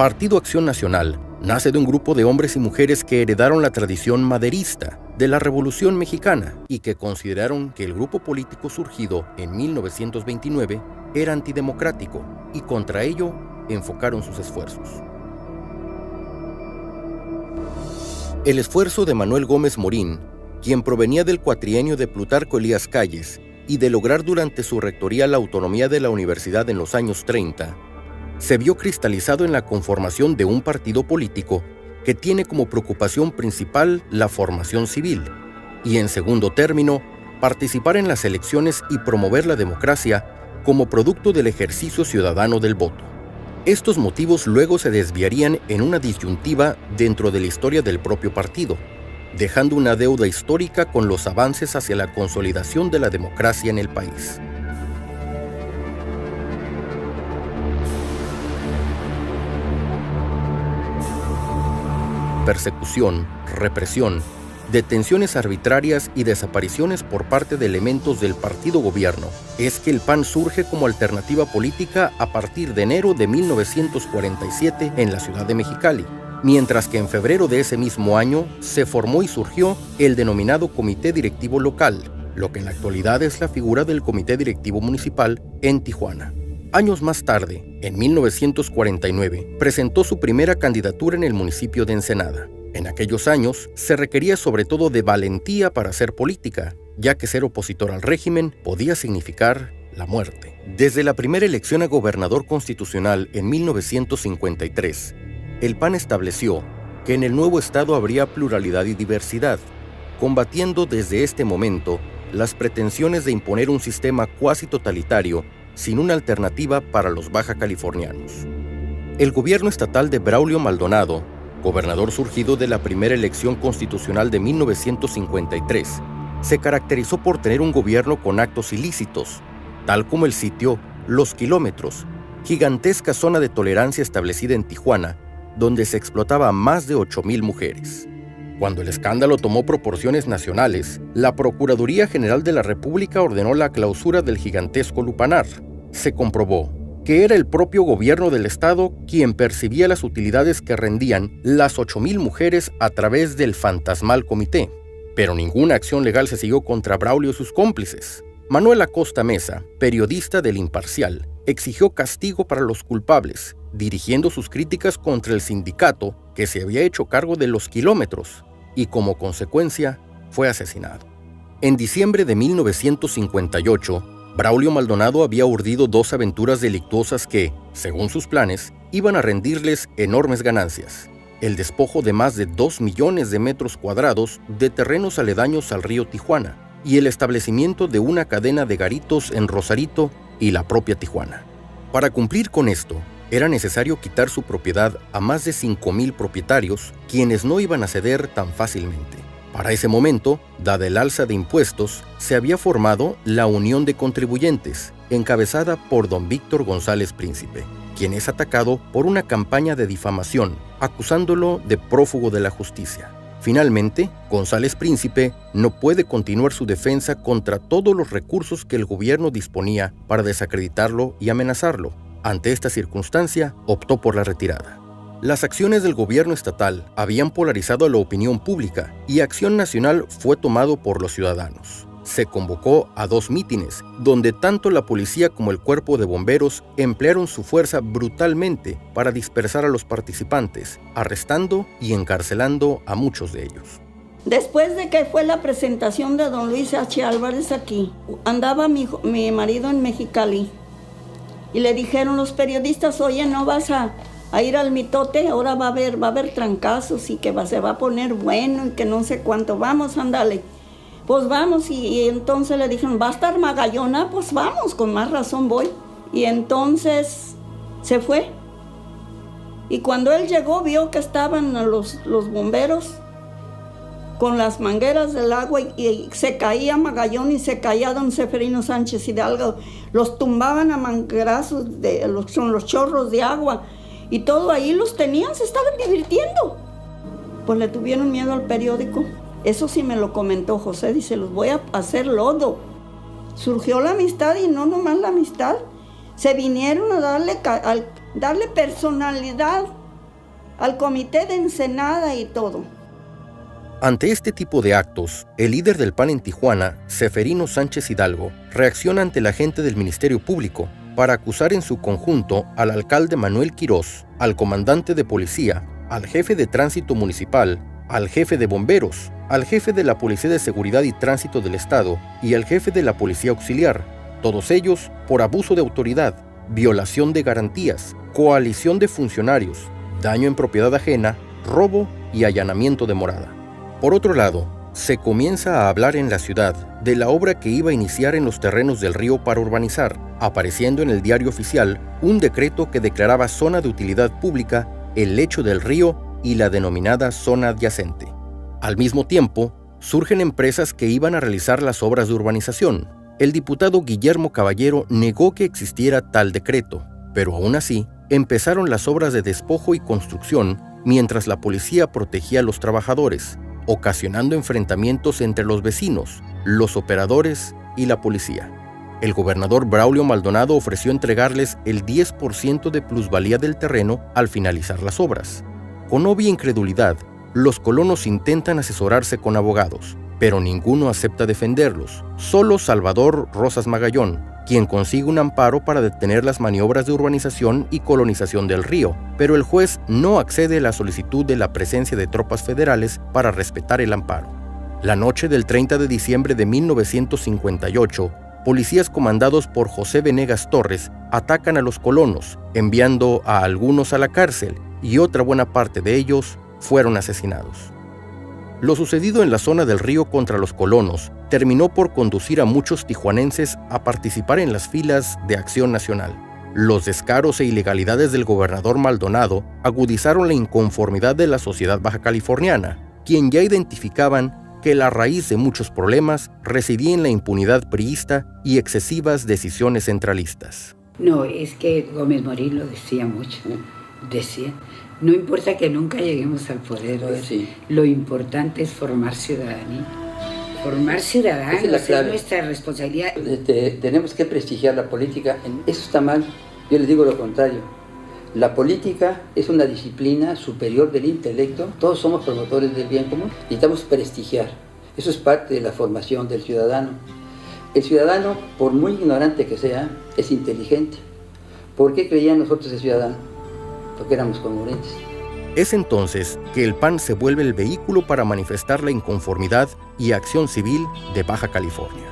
Partido Acción Nacional nace de un grupo de hombres y mujeres que heredaron la tradición maderista de la Revolución Mexicana y que consideraron que el grupo político surgido en 1929 era antidemocrático y contra ello enfocaron sus esfuerzos. El esfuerzo de Manuel Gómez Morín, quien provenía del cuatrienio de Plutarco Elías Calles y de lograr durante su rectoría la autonomía de la universidad en los años 30, se vio cristalizado en la conformación de un partido político que tiene como preocupación principal la formación civil y, en segundo término, participar en las elecciones y promover la democracia como producto del ejercicio ciudadano del voto. Estos motivos luego se desviarían en una disyuntiva dentro de la historia del propio partido, dejando una deuda histórica con los avances hacia la consolidación de la democracia en el país. Persecución, represión, detenciones arbitrarias y desapariciones por parte de elementos del partido gobierno. Es que el PAN surge como alternativa política a partir de enero de 1947 en la ciudad de Mexicali, mientras que en febrero de ese mismo año se formó y surgió el denominado Comité Directivo Local, lo que en la actualidad es la figura del Comité Directivo Municipal en Tijuana. Años más tarde, en 1949, presentó su primera candidatura en el municipio de Ensenada. En aquellos años, se requería sobre todo de valentía para hacer política, ya que ser opositor al régimen podía significar la muerte. Desde la primera elección a gobernador constitucional en 1953, el PAN estableció que en el nuevo estado habría pluralidad y diversidad, combatiendo desde este momento las pretensiones de imponer un sistema cuasi totalitario sin una alternativa para los baja californianos. El gobierno estatal de Braulio Maldonado, gobernador surgido de la primera elección constitucional de 1953, se caracterizó por tener un gobierno con actos ilícitos, tal como el sitio Los Kilómetros, gigantesca zona de tolerancia establecida en Tijuana, donde se explotaba a más de 8,000 mujeres. Cuando el escándalo tomó proporciones nacionales, la Procuraduría General de la República ordenó la clausura del gigantesco lupanar. Se comprobó que era el propio gobierno del estado quien percibía las utilidades que rendían las 8,000 mujeres a través del fantasmal comité. Pero ninguna acción legal se siguió contra Braulio y sus cómplices. Manuel Acosta Mesa, periodista del Imparcial, exigió castigo para los culpables, dirigiendo sus críticas contra el sindicato que se había hecho cargo de Los Kilómetros y como consecuencia fue asesinado. En diciembre de 1958, Braulio Maldonado había urdido 2 aventuras delictuosas que, según sus planes, iban a rendirles enormes ganancias: el despojo de más de 2 millones de metros cuadrados de terrenos aledaños al río Tijuana y el establecimiento de una cadena de garitos en Rosarito y la propia Tijuana. Para cumplir con esto, era necesario quitar su propiedad a más de 5,000 propietarios, quienes no iban a ceder tan fácilmente. Para ese momento, dada el alza de impuestos, se había formado la Unión de Contribuyentes, encabezada por don Víctor González Príncipe, quien es atacado por una campaña de difamación, acusándolo de prófugo de la justicia. Finalmente, González Príncipe no puede continuar su defensa contra todos los recursos que el gobierno disponía para desacreditarlo y amenazarlo. Ante esta circunstancia, optó por la retirada. Las acciones del gobierno estatal habían polarizado a la opinión pública y Acción Nacional fue tomado por los ciudadanos. Se convocó a 2 mítines, donde tanto la policía como el cuerpo de bomberos emplearon su fuerza brutalmente para dispersar a los participantes, arrestando y encarcelando a muchos de ellos. Después de que fue la presentación de don Luis H. Álvarez aquí, andaba mi marido en Mexicali. Y le dijeron los periodistas: oye, no vas a ir al mitote, ahora va a haber trancazos y que se va a poner bueno y que no sé cuánto. Vamos, ándale. Pues vamos, y entonces le dijeron: ¿va a estar Magallona? Pues vamos, con más razón voy. Y entonces se fue. Y cuando él llegó, vio que estaban los bomberos con las mangueras del agua y se caía Magallón y se caía don Seferino Sánchez Hidalgo. Los tumbaban a manguerazos, son los chorros de agua, y todo ahí los tenían, se estaban divirtiendo. Pues le tuvieron miedo al periódico. Eso sí me lo comentó José, dice: los voy a hacer lodo. Surgió la amistad, y no nomás la amistad, se vinieron a darle personalidad al comité de Ensenada y todo. Ante este tipo de actos, el líder del PAN en Tijuana, Seferino Sánchez Hidalgo, reacciona ante la gente del Ministerio Público para acusar en su conjunto al alcalde Manuel Quirós, al comandante de policía, al jefe de tránsito municipal, al jefe de bomberos, al jefe de la Policía de Seguridad y Tránsito del Estado y al jefe de la Policía Auxiliar, todos ellos por abuso de autoridad, violación de garantías, coalición de funcionarios, daño en propiedad ajena, robo y allanamiento de morada. Por otro lado, se comienza a hablar en la ciudad de la obra que iba a iniciar en los terrenos del río para urbanizar, apareciendo en el diario oficial un decreto que declaraba zona de utilidad pública el lecho del río y la denominada zona adyacente. Al mismo tiempo, surgen empresas que iban a realizar las obras de urbanización. El diputado Guillermo Caballero negó que existiera tal decreto, pero aún así, empezaron las obras de despojo y construcción mientras la policía protegía a los trabajadores, ocasionando enfrentamientos entre los vecinos, los operadores y la policía. El gobernador Braulio Maldonado ofreció entregarles el 10% de plusvalía del terreno al finalizar las obras. Con obvia incredulidad, los colonos intentan asesorarse con abogados, pero ninguno acepta defenderlos. Solo Salvador Rosas Magallón, quien consigue un amparo para detener las maniobras de urbanización y colonización del río, pero el juez no accede a la solicitud de la presencia de tropas federales para respetar el amparo. La noche del 30 de diciembre de 1958, policías comandados por José Venegas Torres atacan a los colonos, enviando a algunos a la cárcel y otra buena parte de ellos fueron asesinados. Lo sucedido en la zona del río contra los colonos terminó por conducir a muchos tijuanenses a participar en las filas de Acción Nacional. Los descaros e ilegalidades del gobernador Maldonado agudizaron la inconformidad de la sociedad baja californiana, quien ya identificaban que la raíz de muchos problemas residía en la impunidad priista y excesivas decisiones centralistas. No, es que Gómez Morín lo decía mucho, decía, no importa que nunca lleguemos al poder, sí, lo importante es formar ciudadanía. Formar ciudadanos es nuestra responsabilidad. Tenemos que prestigiar la política. Eso está mal. Yo les digo lo contrario. La política es una disciplina superior del intelecto. Todos somos promotores del bien común. Necesitamos prestigiar. Eso es parte de la formación del ciudadano. El ciudadano, por muy ignorante que sea, es inteligente. ¿Por qué creían nosotros el ciudadano? Porque éramos congruentes. Es entonces que el PAN se vuelve el vehículo para manifestar la inconformidad y acción civil de Baja California.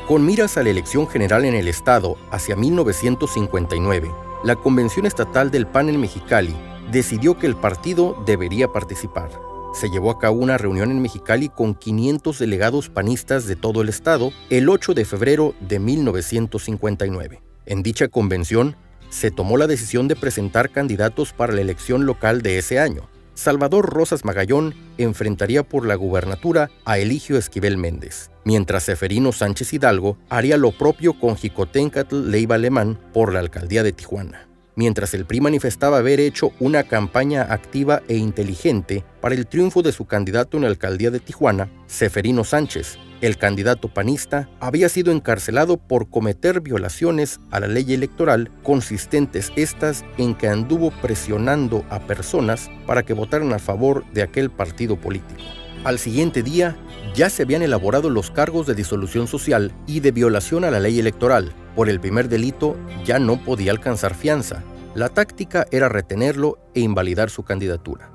Con miras a la elección general en el estado hacia 1959, la Convención Estatal del PAN en Mexicali decidió que el partido debería participar. Se llevó a cabo una reunión en Mexicali con 500 delegados panistas de todo el estado el 8 de febrero de 1959. En dicha convención, se tomó la decisión de presentar candidatos para la elección local de ese año. Salvador Rosas Magallón enfrentaría por la gubernatura a Eligio Esquivel Méndez, mientras Seferino Sánchez Hidalgo haría lo propio con Jicoténcatl Leiva Alemán por la alcaldía de Tijuana. Mientras el PRI manifestaba haber hecho una campaña activa e inteligente para el triunfo de su candidato en la alcaldía de Tijuana, Seferino Sánchez, el candidato panista, había sido encarcelado por cometer violaciones a la ley electoral, consistentes estas en que anduvo presionando a personas para que votaran a favor de aquel partido político. Al siguiente día, ya se habían elaborado los cargos de disolución social y de violación a la ley electoral. Por el primer delito ya no podía alcanzar fianza. La táctica era retenerlo e invalidar su candidatura.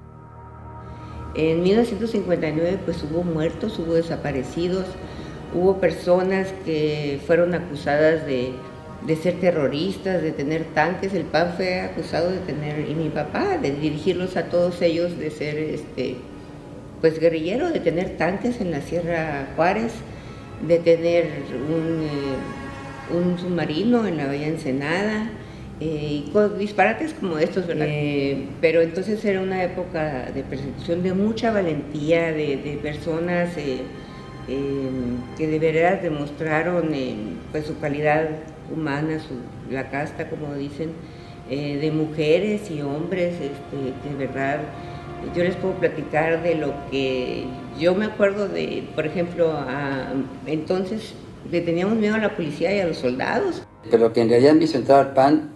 En 1959 pues hubo muertos, hubo desaparecidos, hubo personas que fueron acusadas de ser terroristas, de tener tanques. El PAN fue acusado de tener, y mi papá, de dirigirlos a todos ellos, de ser pues guerrillero, de tener tanques en la Sierra Juárez, de tener un submarino en la Bahía Ensenada, y disparates como estos, ¿verdad? Pero entonces era una época de persecución, de mucha valentía, de personas que de verdad demostraron pues su calidad humana, la casta, como dicen, de mujeres y hombres, que de verdad, yo les puedo platicar de lo que yo me acuerdo de, por ejemplo, entonces le teníamos miedo a la policía y a los soldados. Pero lo que en realidad me hizo entrar al PAN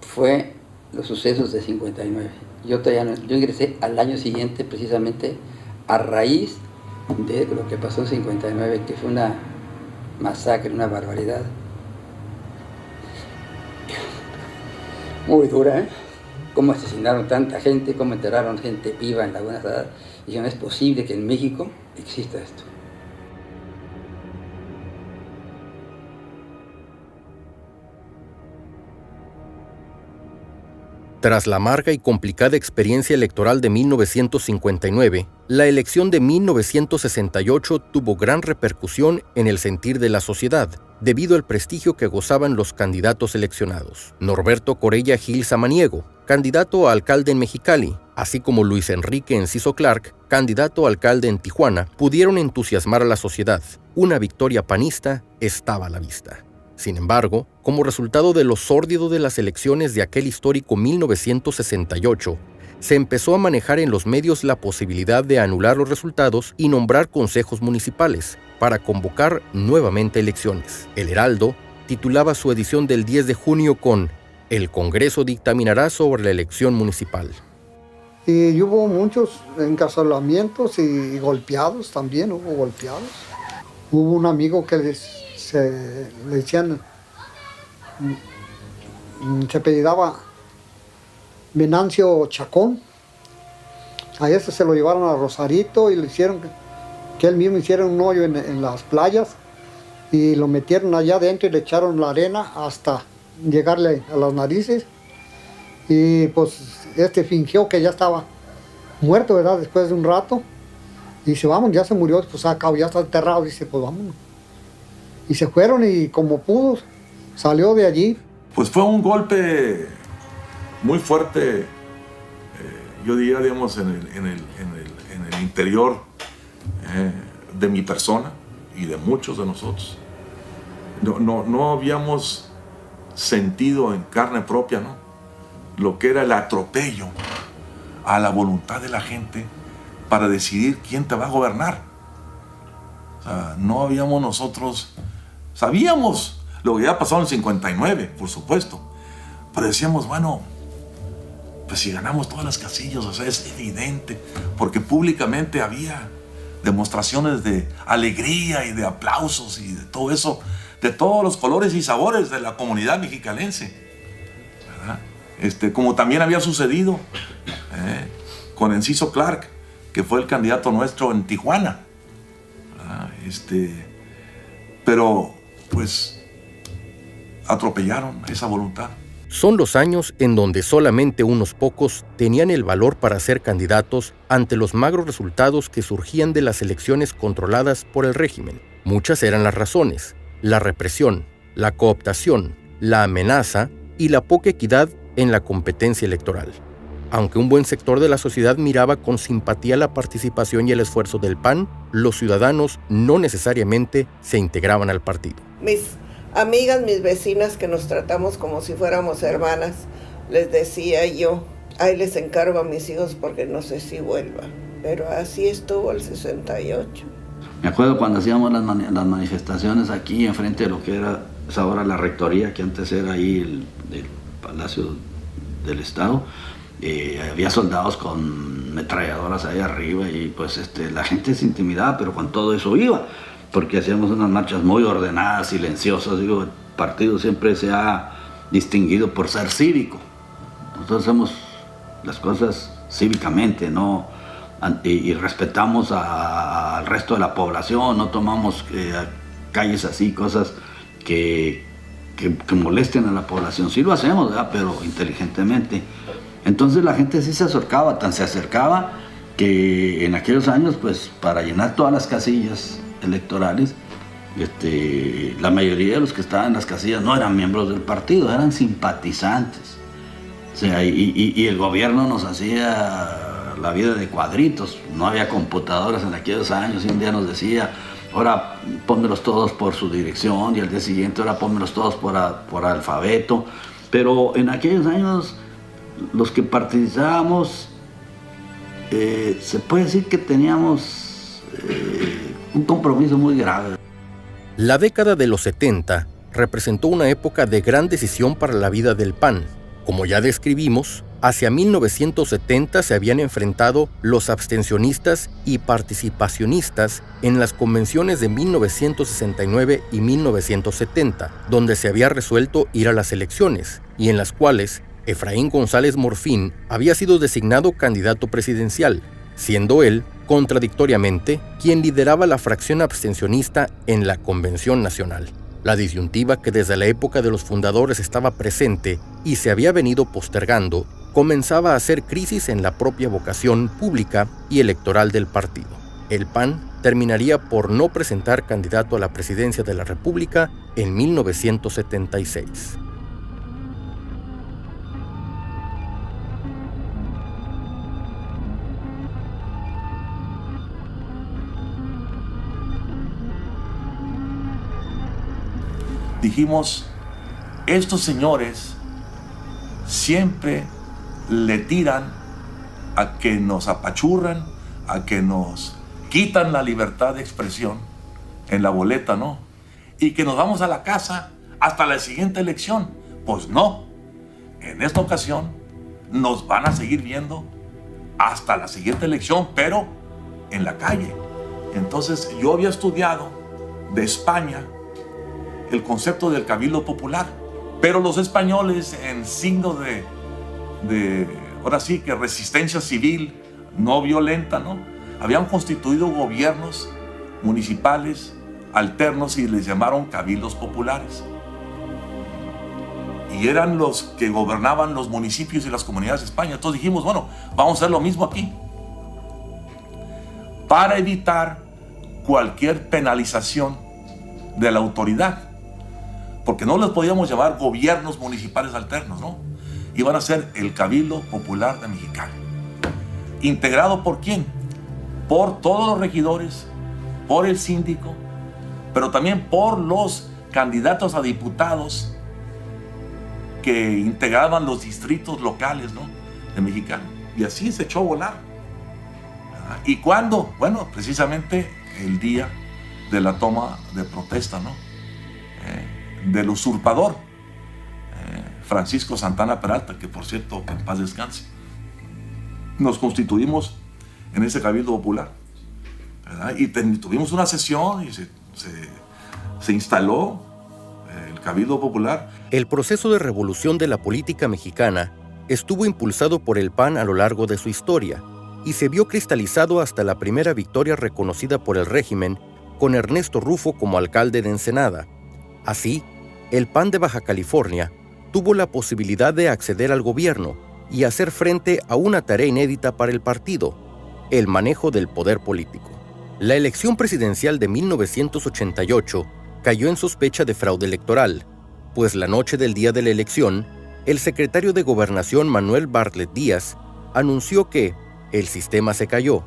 fue los sucesos de 59. Yo ingresé al año siguiente precisamente a raíz de lo que pasó en 59, que fue una masacre, una barbaridad. Muy dura, ¿eh? Cómo asesinaron tanta gente, cómo enterraron gente viva en Laguna Salada. Y no es posible que en México exista esto. Tras la amarga y complicada experiencia electoral de 1959, la elección de 1968 tuvo gran repercusión en el sentir de la sociedad, debido al prestigio que gozaban los candidatos seleccionados. Norberto Corella Gil Samaniego, candidato a alcalde en Mexicali, así como Luis Enrique Enciso Clark, candidato a alcalde en Tijuana, pudieron entusiasmar a la sociedad. Una victoria panista estaba a la vista. Sin embargo, como resultado de lo sórdido de las elecciones de aquel histórico 1968, se empezó a manejar en los medios la posibilidad de anular los resultados y nombrar consejos municipales para convocar nuevamente elecciones. El Heraldo titulaba su edición del 10 de junio con "El Congreso dictaminará sobre la elección municipal". Y hubo muchos encarcelamientos y golpeados también, hubo golpeados. Hubo un amigo que le decían, se apellidaba Venancio Chacón. A ese se lo llevaron a Rosarito y le hicieron que él mismo hiciera un hoyo en las playas y lo metieron allá adentro y le echaron la arena hasta llegarle a las narices. Y pues fingió que ya estaba muerto, ¿verdad? Después de un rato. Y dice, vamos, ya se murió, pues acá ya está enterrado. Dice, pues vámonos. Y se fueron y como pudo, salió de allí. Pues fue un golpe muy fuerte, yo diría, digamos, en el interior de mi persona y de muchos de nosotros. No habíamos sentido en carne propia, ¿no?, lo que era el atropello a la voluntad de la gente para decidir quién te va a gobernar. O sea, no habíamos nosotros... Sabíamos lo que había pasado en 59, por supuesto, pero decíamos, bueno, pues si ganamos todas las casillas, o sea, es evidente, porque públicamente había demostraciones de alegría y de aplausos y de todo eso, de todos los colores y sabores de la comunidad mexicalense, ¿verdad? Como también había sucedido con Enciso Clark, que fue el candidato nuestro en Tijuana, ¿verdad? Pero pues atropellaron esa voluntad. Son los años en donde solamente unos pocos tenían el valor para ser candidatos ante los magros resultados que surgían de las elecciones controladas por el régimen. Muchas eran las razones: la represión, la cooptación, la amenaza y la poca equidad en la competencia electoral. Aunque un buen sector de la sociedad miraba con simpatía la participación y el esfuerzo del PAN, los ciudadanos no necesariamente se integraban al partido. Mis amigas, mis vecinas, que nos tratamos como si fuéramos hermanas, les decía yo, ahí les encargo a mis hijos porque no sé si vuelvan. Pero así estuvo el 68. Me acuerdo cuando hacíamos las manifestaciones aquí enfrente de lo que era es ahora la rectoría, que antes era ahí el Palacio del Estado. Había soldados con metralladoras ahí arriba y pues la gente se intimidaba, pero con todo eso iba, porque hacíamos unas marchas muy ordenadas, silenciosas. Digo, el partido siempre se ha distinguido por ser cívico. Nosotros hacemos las cosas cívicamente, ¿no? Y respetamos al resto de la población, no tomamos calles así, cosas que molesten a la población. Sí lo hacemos, ¿verdad?, pero inteligentemente. Entonces la gente sí se acercaba, tan se acercaba que en aquellos años, pues para llenar todas las casillas electorales, la mayoría de los que estaban en las casillas no eran miembros del partido, eran simpatizantes. O sea, y el gobierno nos hacía la vida de cuadritos, no había computadoras en aquellos años, y un día nos decía, ahora pónmelos todos por su dirección, y al día siguiente ahora pónmelos todos por alfabeto. Pero en aquellos años los que participábamos, se puede decir que teníamos un compromiso muy grave. La década de los 70 representó una época de gran decisión para la vida del PAN. Como ya describimos, hacia 1970 se habían enfrentado los abstencionistas y participacionistas en las convenciones de 1969 y 1970, donde se había resuelto ir a las elecciones, y en las cuales Efraín González Morfín había sido designado candidato presidencial, siendo él, contradictoriamente, quien lideraba la fracción abstencionista en la Convención Nacional. La disyuntiva que desde la época de los fundadores estaba presente y se había venido postergando, comenzaba a hacer crisis en la propia vocación pública y electoral del partido. El PAN terminaría por no presentar candidato a la presidencia de la República en 1976. Dijimos, estos señores siempre le tiran a que nos apachurran, a que nos quitan la libertad de expresión en la boleta, ¿no? Y que nos vamos a la casa hasta la siguiente elección. Pues no, en esta ocasión nos van a seguir viendo hasta la siguiente elección, pero en la calle. Entonces yo había estudiado de España el concepto del cabildo popular, pero los españoles, en signo de ahora sí que resistencia civil no violenta, ¿no?, habían constituido gobiernos municipales alternos y les llamaron cabildos populares, y eran los que gobernaban los municipios y las comunidades de España. Entonces dijimos, bueno, vamos a hacer lo mismo aquí para evitar cualquier penalización de la autoridad, porque no les podíamos llamar gobiernos municipales alternos, ¿no? Iban a ser el Cabildo Popular de Mexicali. ¿Integrado por quién? Por todos los regidores, por el síndico, pero también por los candidatos a diputados que integraban los distritos locales, ¿no?, de Mexicali. Y así se echó a volar. ¿Y cuándo? Bueno, precisamente el día de la toma de protesta, ¿no?, del usurpador Francisco Santana Peralta, que por cierto, que en paz descanse. Nos constituimos en ese Cabildo Popular, ¿verdad? Y tuvimos una sesión y se instaló el Cabildo Popular. El proceso de revolución de la política mexicana estuvo impulsado por el PAN a lo largo de su historia y se vio cristalizado hasta la primera victoria reconocida por el régimen con Ernesto Rufo como alcalde de Ensenada. Así, el PAN de Baja California tuvo la posibilidad de acceder al gobierno y hacer frente a una tarea inédita para el partido, el manejo del poder político. La elección presidencial de 1988 cayó en sospecha de fraude electoral, pues la noche del día de la elección, el secretario de Gobernación Manuel Bartlett Díaz anunció que el sistema se cayó,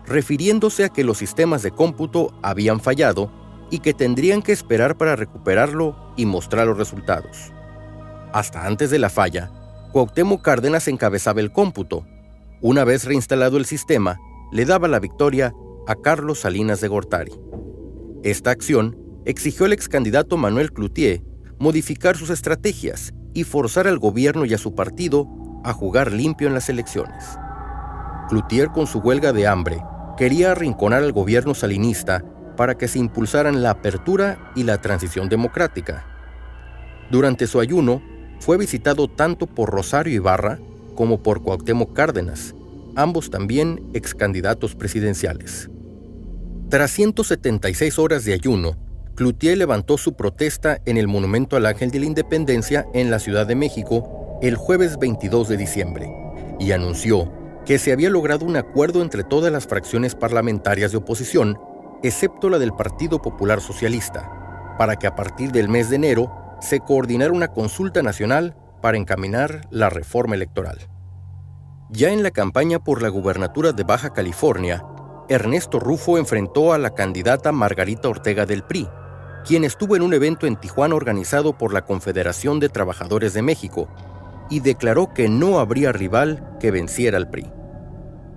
refiriéndose a que los sistemas de cómputo habían fallado y que tendrían que esperar para recuperarlo y mostrar los resultados. Hasta antes de la falla, Cuauhtémoc Cárdenas encabezaba el cómputo. Una vez reinstalado el sistema, le daba la victoria a Carlos Salinas de Gortari. Esta acción exigió al excandidato Manuel Cloutier modificar sus estrategias y forzar al gobierno y a su partido a jugar limpio en las elecciones. Cloutier, con su huelga de hambre, quería arrinconar al gobierno salinista para que se impulsaran la apertura y la transición democrática. Durante su ayuno, fue visitado tanto por Rosario Ibarra como por Cuauhtémoc Cárdenas, ambos también excandidatos presidenciales. Tras 176 horas de ayuno, Cloutier levantó su protesta en el Monumento al Ángel de la Independencia en la Ciudad de México el jueves 22 de diciembre y anunció que se había logrado un acuerdo entre todas las fracciones parlamentarias de oposición, excepto la del Partido Popular Socialista, para que a partir del mes de enero se coordinara una consulta nacional para encaminar la reforma electoral. Ya en la campaña por la gubernatura de Baja California, Ernesto Rufo enfrentó a la candidata Margarita Ortega del PRI, quien estuvo en un evento en Tijuana organizado por la Confederación de Trabajadores de México, y declaró que no habría rival que venciera al PRI.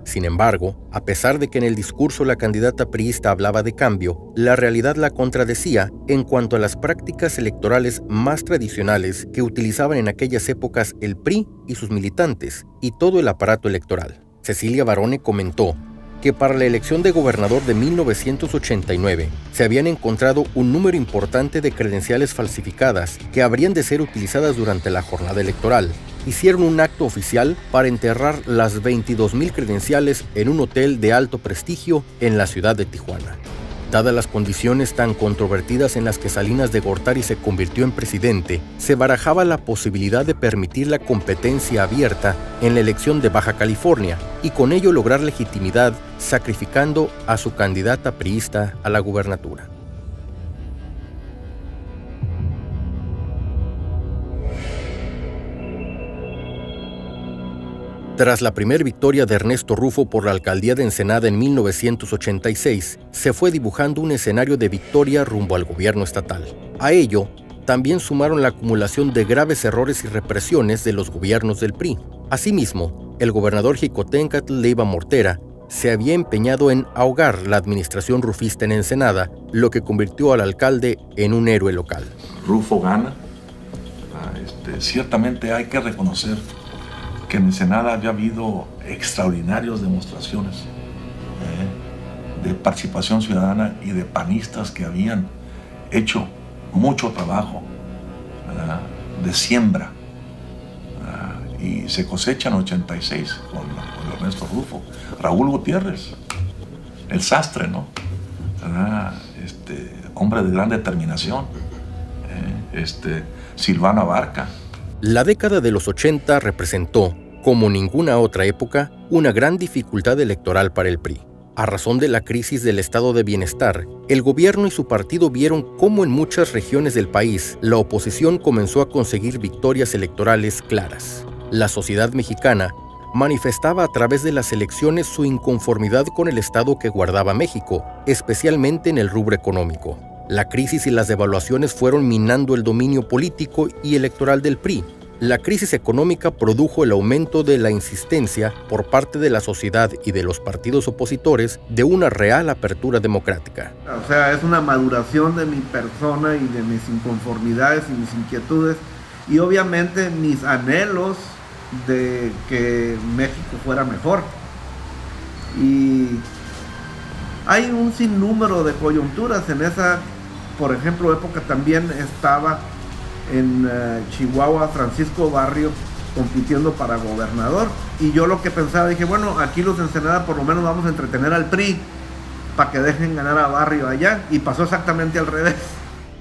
Sin embargo, a pesar de que en el discurso la candidata priista hablaba de cambio, la realidad la contradecía en cuanto a las prácticas electorales más tradicionales que utilizaban en aquellas épocas el PRI y sus militantes y todo el aparato electoral. Cecilia Barone comentó que para la elección de gobernador de 1989 se habían encontrado un número importante de credenciales falsificadas que habrían de ser utilizadas durante la jornada electoral. Hicieron un acto oficial para enterrar las 22,000 credenciales en un hotel de alto prestigio en la ciudad de Tijuana. Dadas las condiciones tan controvertidas en las que Salinas de Gortari se convirtió en presidente, se barajaba la posibilidad de permitir la competencia abierta en la elección de Baja California y con ello lograr legitimidad, sacrificando a su candidata priista a la gubernatura. Tras la primera victoria de Ernesto Rufo por la alcaldía de Ensenada en 1986, se fue dibujando un escenario de victoria rumbo al gobierno estatal. A ello, también sumaron la acumulación de graves errores y represiones de los gobiernos del PRI. Asimismo, el gobernador Xicoténcatl Leiva Mortera se había empeñado en ahogar la administración rufista en Ensenada, lo que convirtió al alcalde en un héroe local. Rufo gana. Ciertamente hay que reconocer que en Ensenada había habido extraordinarias demostraciones de participación ciudadana y de panistas que habían hecho mucho trabajo de siembra, y se cosecha en 86 con Ernesto Rufo, Raúl Gutiérrez, el sastre, ¿no? Hombre de gran determinación, Silvana Barca. La década de los 80 representó, como ninguna otra época, una gran dificultad electoral para el PRI. A razón de la crisis del estado de bienestar, el gobierno y su partido vieron cómo en muchas regiones del país la oposición comenzó a conseguir victorias electorales claras. La sociedad mexicana manifestaba a través de las elecciones su inconformidad con el estado que guardaba México, especialmente en el rubro económico. La crisis y las devaluaciones fueron minando el dominio político y electoral del PRI. La crisis económica produjo el aumento de la insistencia por parte de la sociedad y de los partidos opositores de una real apertura democrática. O sea, es una maduración de mi persona y de mis inconformidades y mis inquietudes y obviamente mis anhelos de que México fuera mejor. Y hay un sinnúmero de coyunturas en esa, por ejemplo, época también estaba en Chihuahua Francisco Barrio compitiendo para gobernador y yo lo que pensaba, dije, bueno, aquí los de Ensenada por lo menos vamos a entretener al PRI para que dejen ganar a Barrio allá, y pasó exactamente al revés.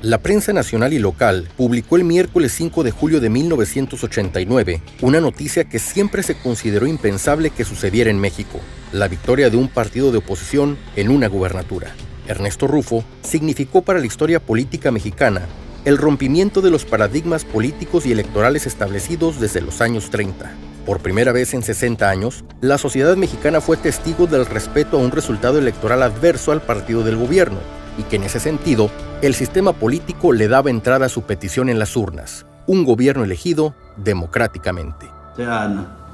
La prensa nacional y local publicó el miércoles 5 de julio de 1989 una noticia que siempre se consideró impensable que sucediera en México: la victoria de un partido de oposición en una gubernatura. Ernesto Rufo significó para la historia política mexicana el rompimiento de los paradigmas políticos y electorales establecidos desde los años 30. Por primera vez en 60 años, la sociedad mexicana fue testigo del respeto a un resultado electoral adverso al partido del gobierno, y que en ese sentido, el sistema político le daba entrada a su petición en las urnas: un gobierno elegido democráticamente. O sea,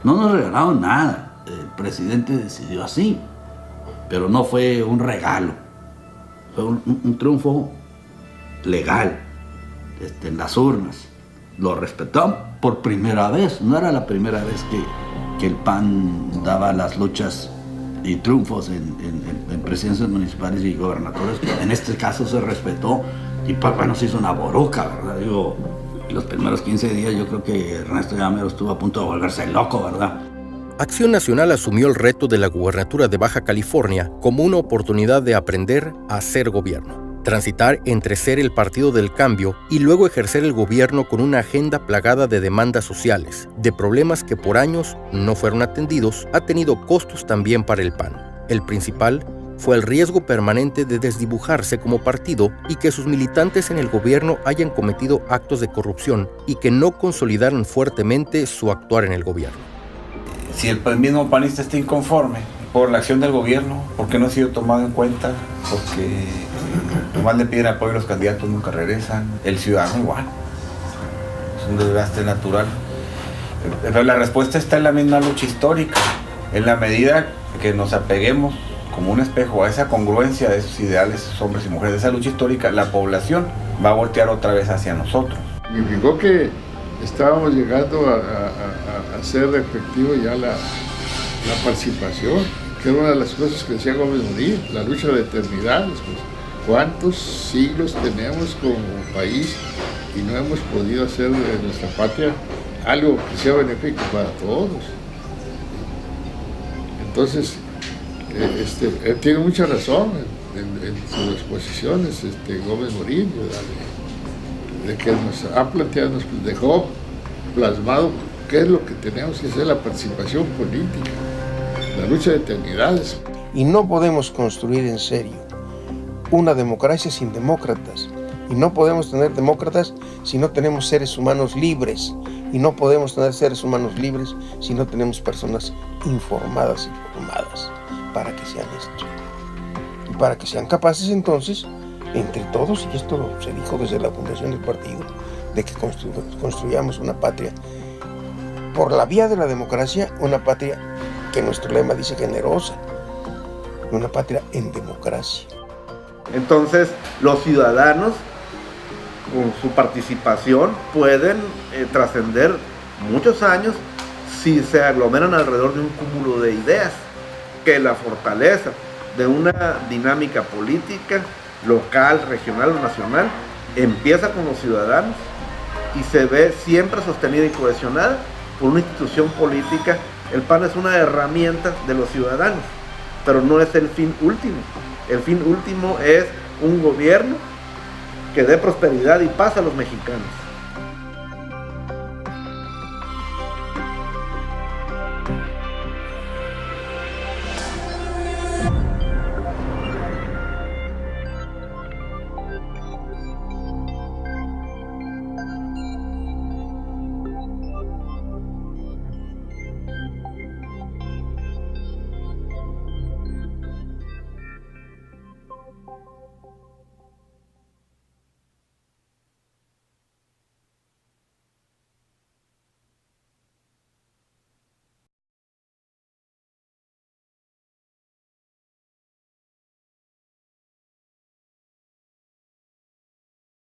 no nos regalaron nada. El presidente decidió así, pero no fue un regalo. Fue un triunfo legal. En las urnas, lo respetaron por primera vez. No era la primera vez que el PAN daba las luchas y triunfos en presidencias municipales y gobernaturas. En este caso se respetó y bueno, se hizo una boruca, ¿verdad? Digo, los primeros 15 días yo creo que Ernesto Llamero estuvo a punto de volverse loco, ¿verdad? Acción Nacional asumió el reto de la gubernatura de Baja California como una oportunidad de aprender a ser gobierno. Transitar entre ser el partido del cambio y luego ejercer el gobierno con una agenda plagada de demandas sociales, de problemas que por años no fueron atendidos, ha tenido costos también para el PAN. El principal fue el riesgo permanente de desdibujarse como partido y que sus militantes en el gobierno hayan cometido actos de corrupción y que no consolidaran fuertemente su actuar en el gobierno. Si el mismo panista está inconforme por la acción del gobierno, porque no ha sido tomado en cuenta, porque nomás le piden apoyo a los candidatos, nunca regresan, el ciudadano igual, es un desgaste natural. Pero la respuesta está en la misma lucha histórica, en la medida que nos apeguemos como un espejo a esa congruencia de esos ideales, esos hombres y mujeres, de esa lucha histórica, la población va a voltear otra vez hacia nosotros. Significó que estábamos llegando a ser efectivo ya la participación, que era una de las cosas que decía Gómez Morín, la lucha de eternidades. Pues, ¿cuántos siglos tenemos como país y no hemos podido hacer de nuestra patria algo que sea benéfico para todos? Entonces, él tiene mucha razón en sus exposiciones, Gómez Morín, de que nos ha planteado, nos dejó plasmado qué es lo que tenemos que hacer, la participación política, la lucha de eternidades. Y no podemos construir en serio una democracia sin demócratas. Y no podemos tener demócratas si no tenemos seres humanos libres. Y no podemos tener seres humanos libres si no tenemos personas informadas y formadas para que sean esto. Y para que sean capaces entonces, entre todos, y esto se dijo desde la fundación del partido, de que construyamos una patria por la vía de la democracia, una patria que nuestro lema dice generosa, una patria en democracia. Entonces, los ciudadanos, con su participación, pueden trascender muchos años si se aglomeran alrededor de un cúmulo de ideas, que la fortaleza de una dinámica política local, regional o nacional empieza con los ciudadanos y se ve siempre sostenida y cohesionada por una institución política. El PAN es una herramienta de los ciudadanos, pero no es el fin último. El fin último es un gobierno que dé prosperidad y paz a los mexicanos.